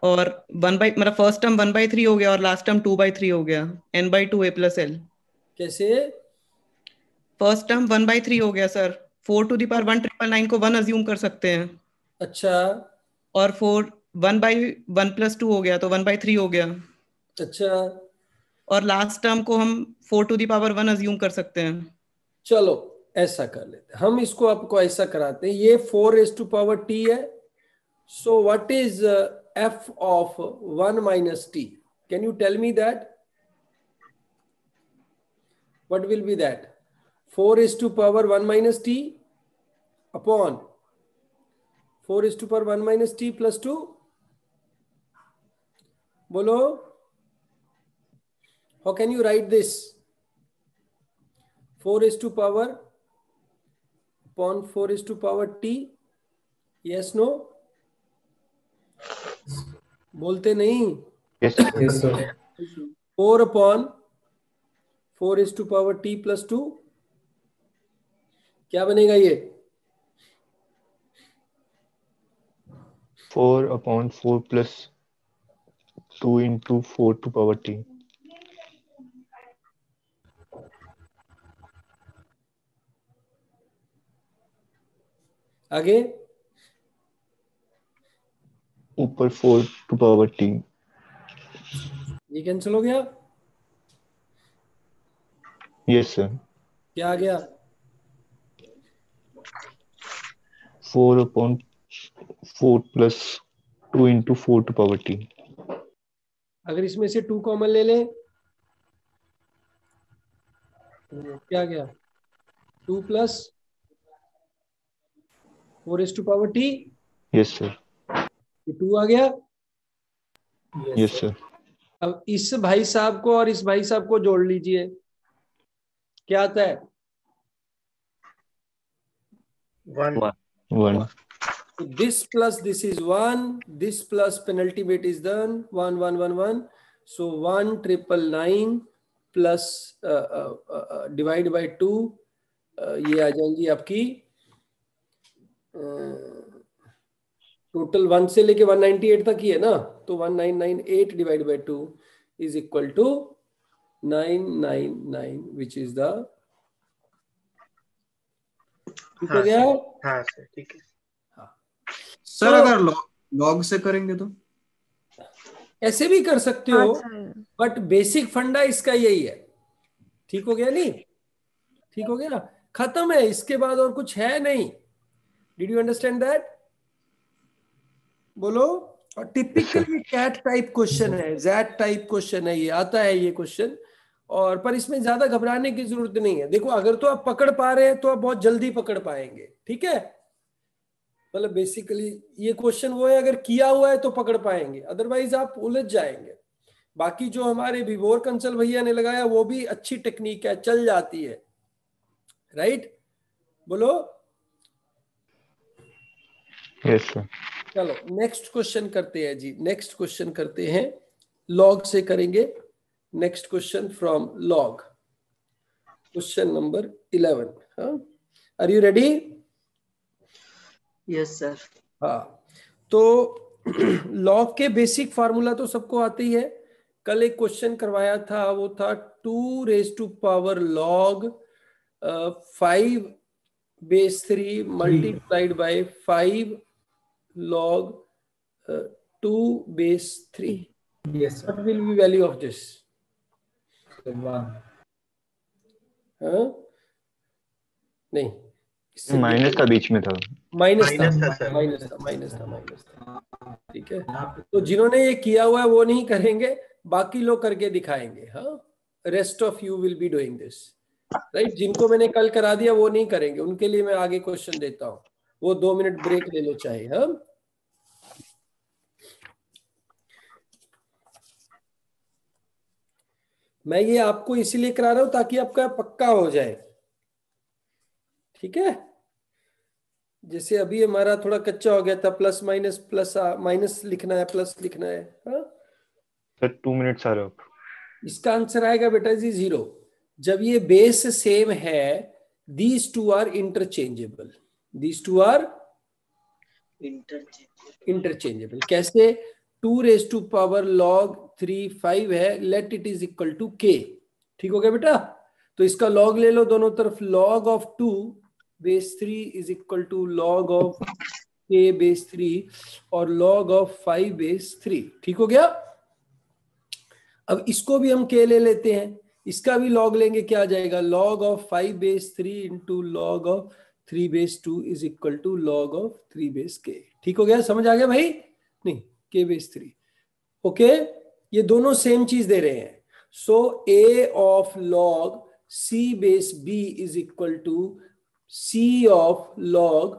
और 1 मतलब फर्स्ट टर्म 1/3 हो गया और लास्ट टर्म 2/3 हो गया, n/2 a plus l। कैसे? फर्स्ट टर्म 1/3 हो गया सर, 4 to the power 1/999 को 1 अज्यूम कर सकते हैं। अच्छा। और 1/1 + 2 हो गया, तो 1/3 हो गया। अच्छा। और लास्ट टर्म को हम 4 to the power 1 अज्यूम कर सकते हैं। चलो ऐसा कर लेते, हम इसको आपको ऐसा कराते हैं। ये 4 raised to power t है। So what is f of 1 minus t? Can you tell me that? What will be that? 4 raised to power 1 minus t upon 4 raised to power 1 minus t plus 2। बोलो, how can you write this? 4 raised to power upon 4 raised to power t। yes no? बोलते नहीं। Yes, yes sir। 4 upon 4 raised to power t plus 2, क्या बनेगा ये? 4 upon 4 plus 2 into 4 to power t। आगे ऊपर 4 to power t। ये कैंसिल हो गया। Yes sir। क्या आ गया? 4 upon 4 plus 2 into 4 to power t। अगर इसमें से 2 कॉमन ले लें, क्या आ गया? 2 plus 4 raised to power t। Yes sir। ये 2 आ गया। Yes sir। अब इस भाई साहब को और इस भाई साहब को जोड़ लीजिए, क्या आता है? 1। This plus this is 1, this plus penalty bit is done, 1 1 1 1। so 1,999 plus divide by 2, ये आ जाएंगी आपकी टोटल 1 से लेके 198 तक ही है ना, तो 1998 divide by 2 is equal to 999 which is the. ठीक हो गया? हाँ सर, ठीक है। सर अगर लॉग से करेंगे तो ऐसे भी कर सकते हो, बट बेसिक फंडा इसका यही है। ठीक हो गया? नहीं ठीक हो गया, खत्म है, इसके बाद और कुछ है नहीं। Did you understand that? बोलो। और टिपिकली कैट टाइप क्वेश्चन है, जैट टाइप क्वेश्चन है, ये आता है ये क्वेश्चन और पर इसमें ज्यादा घबराने की जरूरत नहीं है। देखो अगर तो आप पकड़ पा रहे हैं तो आप बहुत जल्दी पकड़ पाएंगे, ठीक है। मतलब बेसिकली ये क्वेश्चन वो है, अगर किया हुआ है तो पकड़ पाएंगे, अदरवाइज आप उलझ जाएंगे। बाकी जो हमारे विभोर कंसल भैया ने लगाया वो भी अच्छी टेक्निक है, चल जाती है, राइट? बोलो यस सर। चलो नेक्स्ट क्वेश्चन करते हैं जी, नेक्स्ट क्वेश्चन करते हैं, लॉग से करेंगे। Next question from log, question number 11। Are you ready? Yes sir. हाँ, तो लॉग के बेसिक फार्मूला तो सबको आते ही है। कल एक क्वेश्चन करवाया था, वो था 2 log 5/3 multiplied by 5 log 2/3. Yes, sir. What will be value of this? 1. नहीं, माइनस का बीच में था, माइनस था, ठीक है। तो जिन्होंने ये किया हुआ है वो नहीं करेंगे, बाकी लोग करके दिखाएंगे। हाँ, rest of you will be doing this, right? जिनको मैंने कल करा दिया वो नहीं करेंगे, उनके लिए मैं आगे क्वेश्चन देता हूँ, वो 2 मिनट ब्रेक ले लो चाहे। हाँ, मैं ये आपको इसीलिए करा रहा हूं ताकि आपका पक्का हो जाए, ठीक है। जैसे अभी हमारा थोड़ा कच्चा हो गया था, प्लस माइनस लिखना है, प्लस लिखना है। हाँ सर 2 मिनट्स आ रहे हो। इसका आंसर आएगा बेटा जी 0। जब ये बेस सेम है, these two are interchangeable, these two are interchangeable. कैसे? 2 log 3 5 है, let it is equal to k। ठीक हो गया बेटा? तो इसका log ले लो दोनों तरफ, log of 2/3 is equal to log of k/3 और log of 5/3। ठीक हो गया? अब इसको भी हम k ले लेते हैं, इसका भी log लेंगे, क्या आ जाएगा? log of 5/3 into log of 3/2 is equal to log of 3/k। ठीक हो गया? समझ आ गया भाई? नहीं, k/3। ओके, ये दोनों सेम चीज दे रहे हैं। So a of log c/b is equal to c of log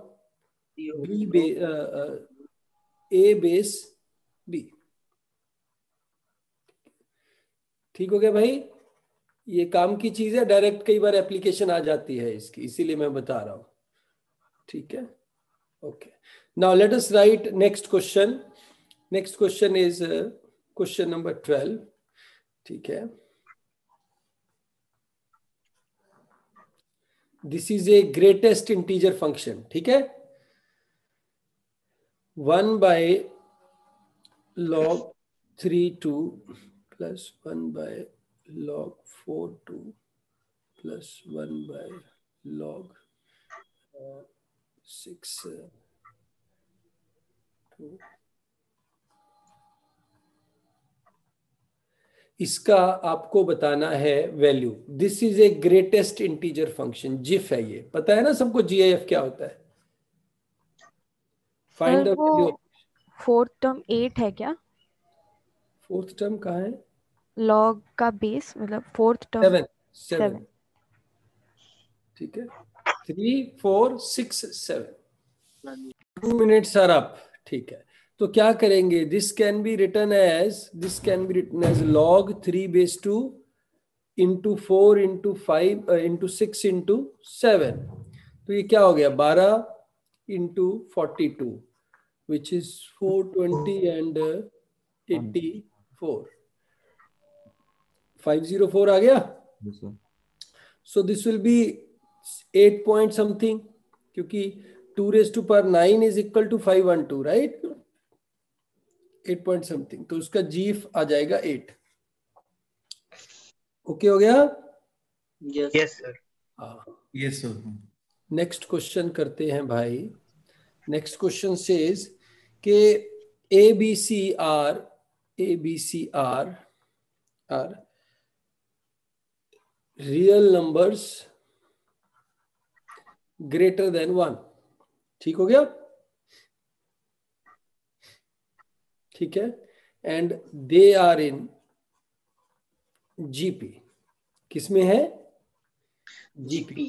a/b। ठीक हो गया भाई? ये काम की चीज है, डायरेक्ट कई बार एप्लीकेशन आ जाती है इसकी, इसीलिए मैं बता रहा हूं। ठीक है, okay. Now let us right next question. Next question is question number 12। ठीक है, this is a greatest integer function. ठीक है, 1/log 3/2 plus 1/log 4/2 plus 1/log 6/2। इसका आपको बताना है value. This is a greatest integer function, GIF है ये, पता है ना सबको जीआईएफ क्या होता है? Find the value. Fourth term 8 है क्या? फोर्थ टर्म कहाँ है? लॉग का बेस मतलब फोर्थ टर्म 7। ठीक है, 3 4 6 7। 2 मिनट्स आर अप। ठीक है, तो क्या करेंगे? This can be written as log 3/2 into 4 into 5 into 6 into 7। तो ये क्या हो गया? 12 इंटू 42 विच इज 420 एंड 84। 504 आ गया। So this will be 8 point something, क्योंकि 2⁹ is equal to 512, right? 8 point something, तो उसका जीफ आ जाएगा 8। ओके हो गया? Yes sir. हाँ यस सर। नेक्स्ट क्वेश्चन करते हैं भाई। नेक्स्ट क्वेश्चन सेज के ABC are real numbers greater than 1। ठीक हो गया? ठीक है, and they are in GP. किसमें है? जीपी।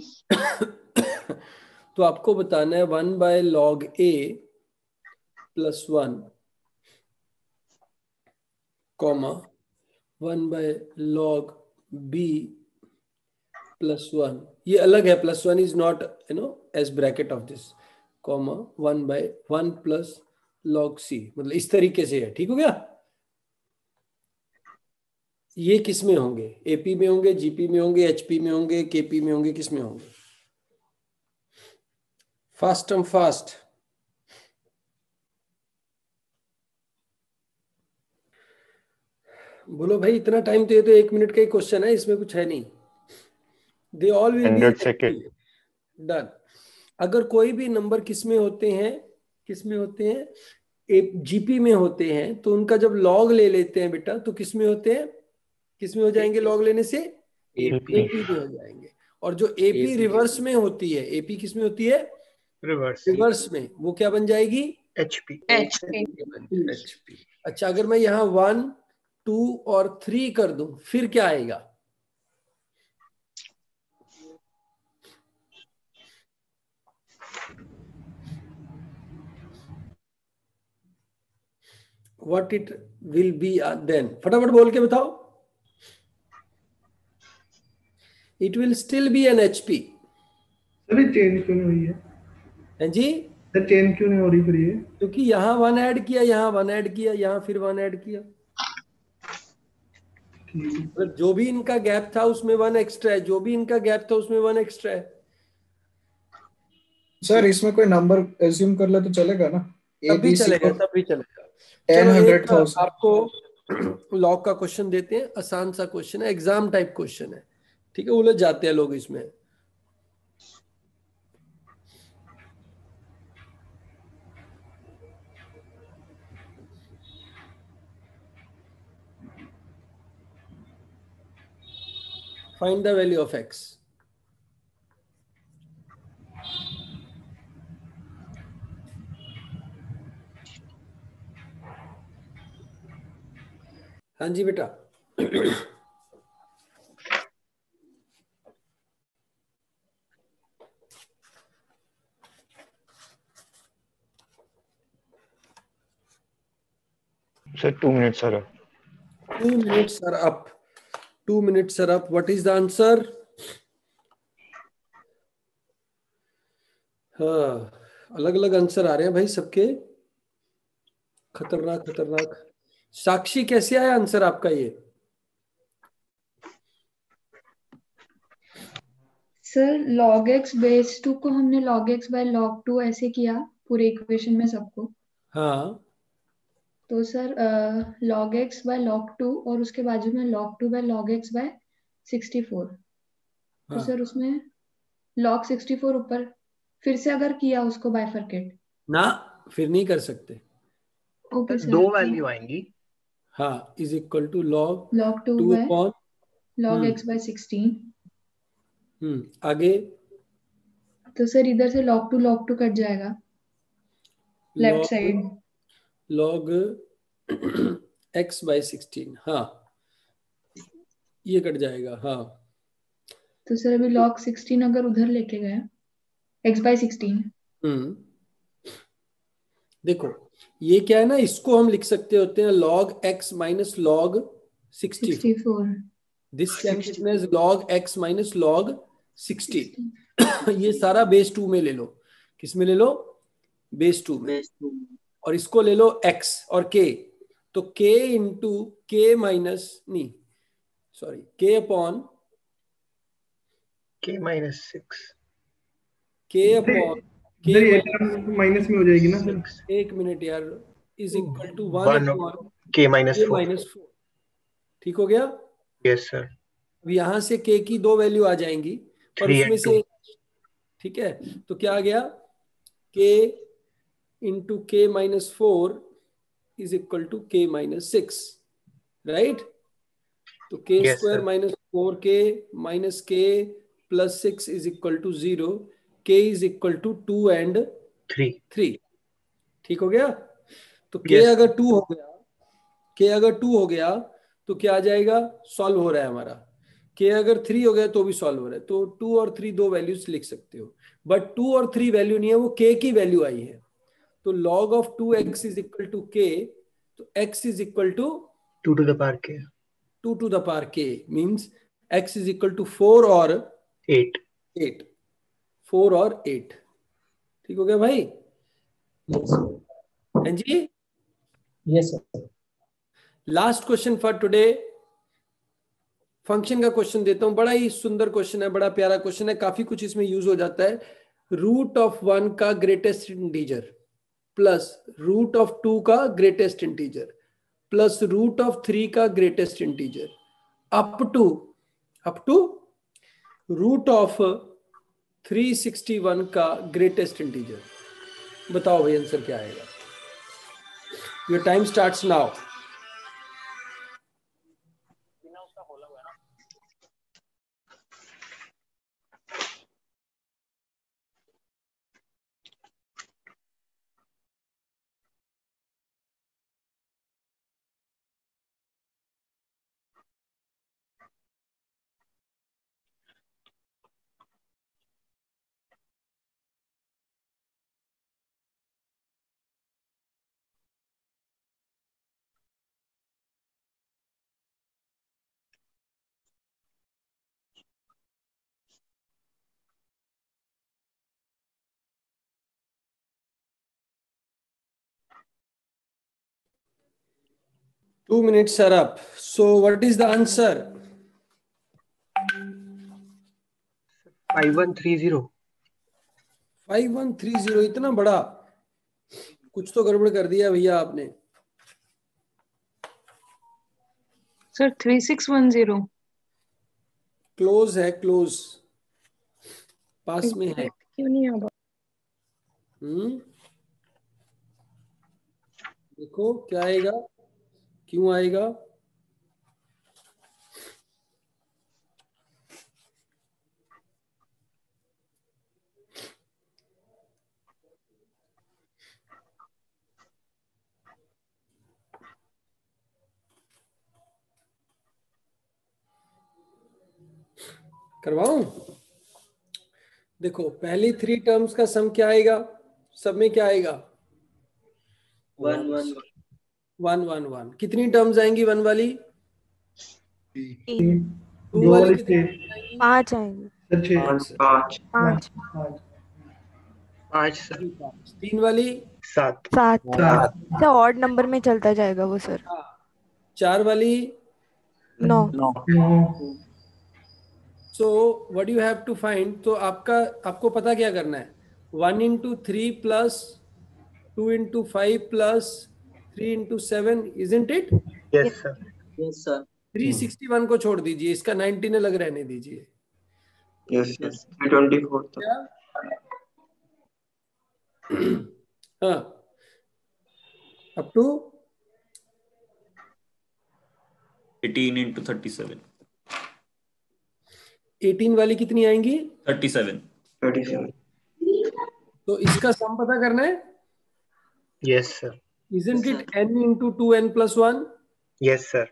तो आपको बताना है 1/log A plus 1 comma 1/log B plus 1, ये अलग है, plus 1 is not as bracket of this, comma 1/1 plus log C, मतलब इस तरीके से है। ठीक हो गया? ये किस में होंगे? एपी में होंगे, जीपी में होंगे, एचपी में होंगे, केपी में होंगे, किस में होंगे? Fast term fast. बोलो भाई, इतना टाइम तो, ये तो 1 मिनट का ही क्वेश्चन है, इसमें कुछ है नहीं। They all will B 100 second. Done. अगर कोई भी नंबर किस में होते हैं, किस में होते हैं? जीपी में होते हैं, तो उनका जब लॉग ले लेते हैं बेटा, तो किस में होते हैं? किस में हो जाएंगे लॉग लेने से? एपी में हो जाएंगे। और जो एपी रिवर्स में होती है, एपी किस में होती है? रिवर्स में, वो क्या बन जाएगी? एचपी। एचपी। अच्छा, अगर मैं यहाँ 1, 2 और 3 कर दूं, फिर क्या आएगा? What it will be then? फटाफट बोल के बताओ। It will still be an HP। अरे चेंज क्यों नहीं हुई है? हैं जी? चेंज क्यों नहीं हो रही फिर ये? क्योंकि यहाँ 1 ऐड किया, यहाँ 1 ऐड किया, यहाँ फिर 1 ऐड किया। मतलब जो भी इनका गैप था उसमें 1 एक्स्ट्रा है, जो भी इनका गैप था उसमें 1 एक्स्ट्रा है। सर इसमें कोई नंबर एज्यूम कर ले तो चलेगा ना? तब भी चलेगा, तब भी चलेगा। 10,100,000। आपको लॉग का क्वेश्चन देते हैं, आसान सा क्वेश्चन है, एग्जाम टाइप क्वेश्चन है। ठीक है, उलझ जाते हैं लोग इसमें। Find the value of x। हाँ जी बेटा। Sir, 2 minutes are up. 2 minutes are up. 2 minutes are up. What is the answer? हाँ, अलग अलग आंसर आ रहे हैं भाई सबके, खतरनाक खतरनाक। साक्षी, कैसे आया आंसर आपका ये? सर log x बेस 2 को हमने log x by log 2 ऐसे किया पूरे इक्वेशन में सबको। हाँ, तो sir log x by log 2 और उसके बाजू में log 2 by log x by 64। तो सर उसमें log 64 ऊपर फिर से अगर किया उसको बाइफरकेट ना, फिर नहीं कर सकते। ओके सर, 2 वैल्यू आएंगी। हाँ, is equal to log 2 2 by upon log x by 16। आगे। तो सर इधर से log 2 कट जाएगा left side, log x by 16। हाँ, ये कट जाएगा। हाँ, तो सर अभी log 16 अगर उधर लेके गए x by 16। देखो ये क्या है ना, इसको हम लिख सकते होते हैं log x minus log 64। This can be written as log x minus log 16। ये सारा बेस 2 में ले लो। किस में ले लो? बेस 2 में। और इसको ले लो x और k, तो k इंटू k माइनस नहीं, sorry, k upon k minus 6, k upon minus में हो जाएगी ना सर? 1 मिनट यार, is equal to 1 upon k minus 4। ठीक हो गया? Yes sir. अब यहां से k की 2 वैल्यू आ जाएंगी, पर उसमें से, ठीक है, तो क्या आ गया? k into k minus 4 is equal to k minus 6, right? तो k square minus 4k minus k plus 6 is equal to 0, k is equal to 2 and 3। ठीक हो गया? तो k अगर 2 हो गया, k अगर 2 हो गया तो क्या आ जाएगा? सॉल्व हो रहा है हमारा, k अगर 3 हो गया तो भी सॉल्वर है, तो 2 और 3 दो वैल्यूज लिख सकते हो, बट 2 और 3 वैल्यू नहीं है, वो k की वैल्यू आई है। तो log of 2x is equal to k, तो x is equal to 2 to the power k, 2 to the power k means x is equal to 4 और 8, 4 और 8। ठीक हो गया भाई? हैं जी? Yes sir. Last question for today, function का क्वेश्चन देता हूं। बड़ा ही सुंदर क्वेश्चन है, बड़ा प्यारा क्वेश्चन है, काफी कुछ इसमें यूज हो जाता है। रूट ऑफ 1 का greatest integer plus root of 2 का greatest integer plus root of 3 का greatest integer up to root of 361 का ग्रेटेस्ट इंटीजर। बताओ भाई आंसर क्या आएगा? Your time starts now. Two minutes are up. So what is the answer? 5130। 5130, इतना बड़ा? कुछ तो गड़बड़ कर दिया भैया आपने। सर 3610। क्लोज है, क्लोज, पास में है। क्यों नहीं आ? देखो क्या आएगा, क्यों आएगा? करवाऊं? देखो पहली 3 टर्म्स का सम क्या आएगा? सब में क्या आएगा? 1 1 1 1 1। कितनी टर्म्स आएंगी 1 वाली? 2 वाली कितनी? 5 आएंगे। 5 सर। 3 वाली? 7 7 ऑड नंबर में चलता जाएगा वो सर। 4 वाली? 9। So what you have to find, तो आपको पता क्या करना है? 1 into 3 plus 2 into 5 plus 3 into 7, isn't it? Yes sir. Yes sir. 361 को छोड़ दीजिए, इसका 19 अलग रहने दीजिए। Yes sir. 324 क्या? हाँ, up to 18 into 37। 18 वाली कितनी आएंगी? 37। तो इसका सम पता करना है? Yes sir. Isn't it n into 2n plus 1? Yes sir.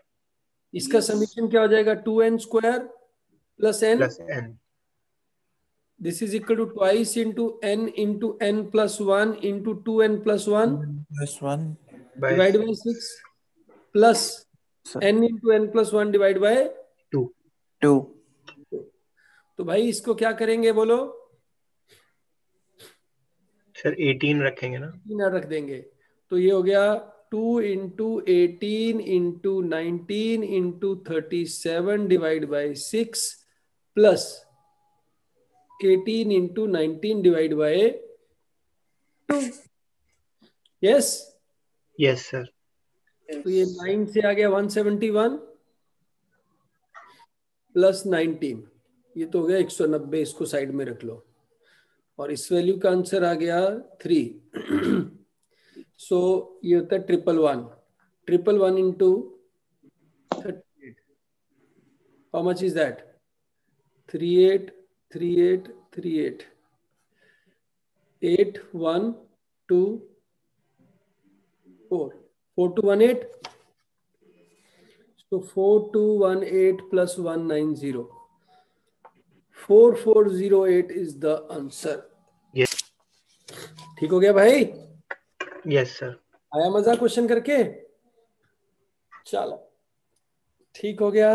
इसका समीशन क्या हो जाएगा? 2n square plus n this is equal to twice into n plus 1 into 2n plus 1 plus 1 divided by 6 plus n into n plus 1 divided by 2। तो भाई इसको क्या करेंगे बोलो? सर 18 रखेंगे ना? 18 रख देंगे, तो ये हो गया 2 into 18 into 19 into 37 divided by 6 plus 18 into 19 divided by 2। yes yes sir। तो ये 9 से आ गया 171 प्लस 19, ये तो हो गया 190। इसको साइड में रख लो और इस वैल्यू का आंसर आ गया 3। सो ये होता है 111 into 38। How much is that? 38 38 38 8 1 2 4 4 to 1 8। So 4218 plus 190. 4408 is the answer. Yes. ठीक हो गया भाई? Yes sir. आया मजा क्वेश्चन करके? चलो ठीक हो गया.